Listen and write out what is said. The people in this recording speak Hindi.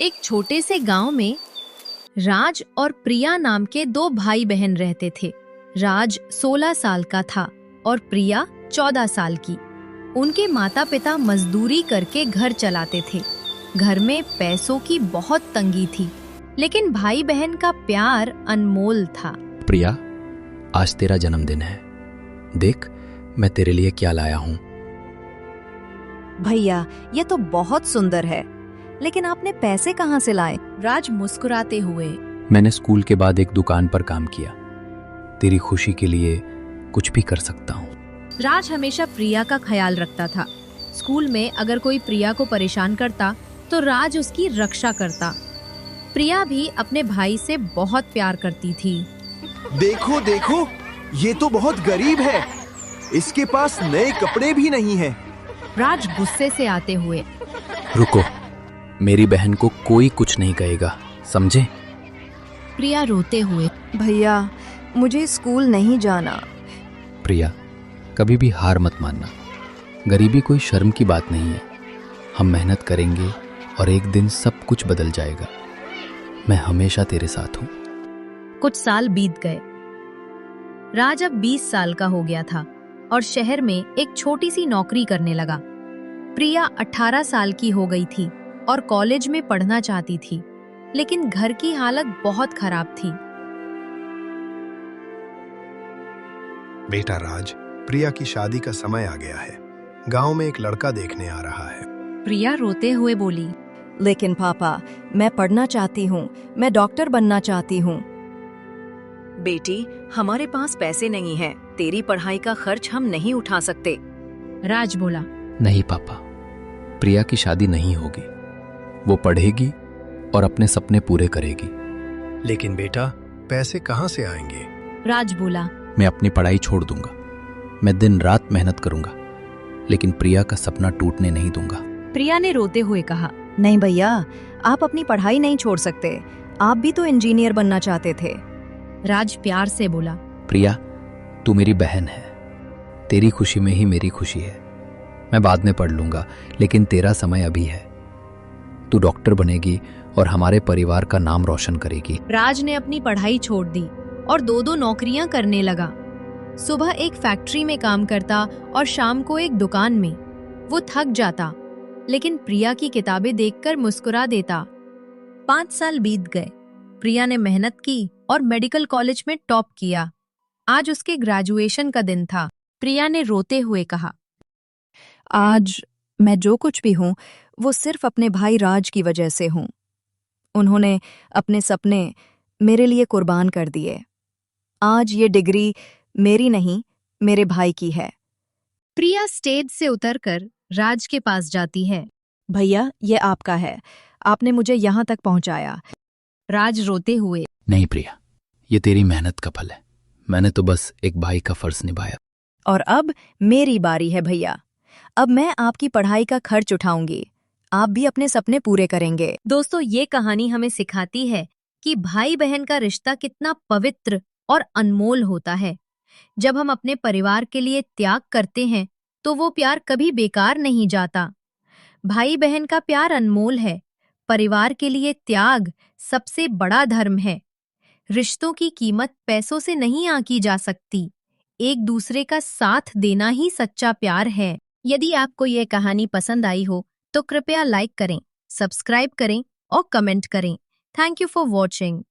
एक छोटे से गांव में राज और प्रिया नाम के दो भाई बहन रहते थे। राज 16 साल का था और प्रिया 14 साल की। उनके माता पिता मजदूरी करके घर चलाते थे। घर में पैसों की बहुत तंगी थी, लेकिन भाई बहन का प्यार अनमोल था। प्रिया, आज तेरा जन्मदिन है। देख, मैं तेरे लिए क्या लाया हूँ। भैया, ये तो बहुत सुंदर है, लेकिन आपने पैसे कहाँ से लाए? राज मुस्कुराते हुए, मैंने स्कूल के बाद एक दुकान पर काम किया। तेरी खुशी के लिए कुछ भी कर सकता हूँ। राज हमेशा प्रिया का ख्याल रखता था। स्कूल में अगर कोई प्रिया को परेशान करता तो राज उसकी रक्षा करता। प्रिया भी अपने भाई से बहुत प्यार करती थी। देखो देखो, ये तो बहुत गरीब है। इसके पास नए कपड़े भी नहीं हैं। राज गुस्से से आते हुए, रुको, मेरी बहन को कोई कुछ नहीं कहेगा, समझे? प्रिया रोते हुए, भैया, मुझे स्कूल नहीं जाना। प्रिया, कभी भी हार मत मानना। गरीबी कोई शर्म की बात नहीं है। हम मेहनत करेंगे और एक दिन सब कुछ बदल जाएगा। मैं हमेशा तेरे साथ हूँ। कुछ साल बीत गए। राज अब 20 साल का हो गया था और शहर में एक छोटी सी नौकरी करने लगा। प्रिया 18 साल की हो गई थी और कॉलेज में पढ़ना चाहती थी, लेकिन घर की हालत बहुत खराब थी। बेटा राज, प्रिया की शादी का समय आ गया है। गांव में एक लड़का देखने आ रहा है। प्रिया रोते हुए बोली, लेकिन पापा, मैं पढ़ना चाहती हूँ, मैं डॉक्टर बनना चाहती हूँ। बेटी, हमारे पास पैसे नहीं हैं। तेरी पढ़ाई का खर्च हम नहीं उठा सकते। राज बोला, नहीं पापा, प्रिया की शादी नहीं होगी। वो पढ़ेगी और अपने सपने पूरे करेगी। लेकिन बेटा, पैसे कहाँ से आएंगे? राज बोला, मैं अपनी पढ़ाई छोड़ दूंगा। मैं दिन रात मेहनत करूंगा, लेकिन प्रिया का सपना टूटने नहीं दूंगा। प्रिया ने रोते हुए कहा, नहीं भैया, आप अपनी पढ़ाई नहीं छोड़ सकते। आप भी तो इंजीनियर बनना चाहते थे। राज प्यार से बोला, प्रिया, तू मेरी बहन है। तेरी खुशी में ही मेरी खुशी है। मैं बाद में पढ़ लूंगा, लेकिन तेरा समय अभी है। तू डॉक्टर बनेगी और हमारे परिवार का नाम रोशन करेगी। राज ने अपनी पढ़ाई छोड़ दी और दो नौकरियां करने लगा। सुबह एक फैक्ट्री में काम करता और शाम को एक दुकान में। वो थक जाता, लेकिन प्रिया की किताबें देखकर मुस्कुरा देता। 5 साल बीत गए। प्रिया ने मेहनत की और मेडिकल कॉलेज में टॉप किया। आज उसके ग्रेजुएशन का दिन था। प्रिया ने रोते हुए कहा, आज मैं जो कुछ भी हूँ, वो सिर्फ अपने भाई राज की वजह से हूँ। उन्होंने अपने सपने मेरे लिए कुर्बान कर दिए। आज ये डिग्री मेरी नहीं, मेरे भाई की है। प्रिया स्टेज से उतरकर राज के पास जाती है। भैया, ये आपका है। आपने मुझे यहाँ तक पहुँचाया। राज रोते हुए, नहीं प्रिया, ये तेरी मेहनत का फल है। मैंने तो बस एक भाई का फर्ज निभाया। और अब मेरी बारी है भैया। अब मैं आपकी पढ़ाई का खर्च उठाऊंगी। आप भी अपने सपने पूरे करेंगे। दोस्तों, ये कहानी हमें सिखाती है कि भाई बहन का रिश्ता कितना पवित्र और अनमोल होता है। जब हम अपने परिवार के लिए त्याग करते हैं तो वो प्यार कभी बेकार नहीं जाता। भाई बहन का प्यार अनमोल है। परिवार के लिए त्याग सबसे बड़ा धर्म है। रिश्तों की कीमत पैसों से नहीं आंकी जा सकती। एक दूसरे का साथ देना ही सच्चा प्यार है। यदि आपको ये कहानी पसंद आई हो तो कृपया लाइक करें, सब्सक्राइब करें और कमेंट करें। Thank you for watching.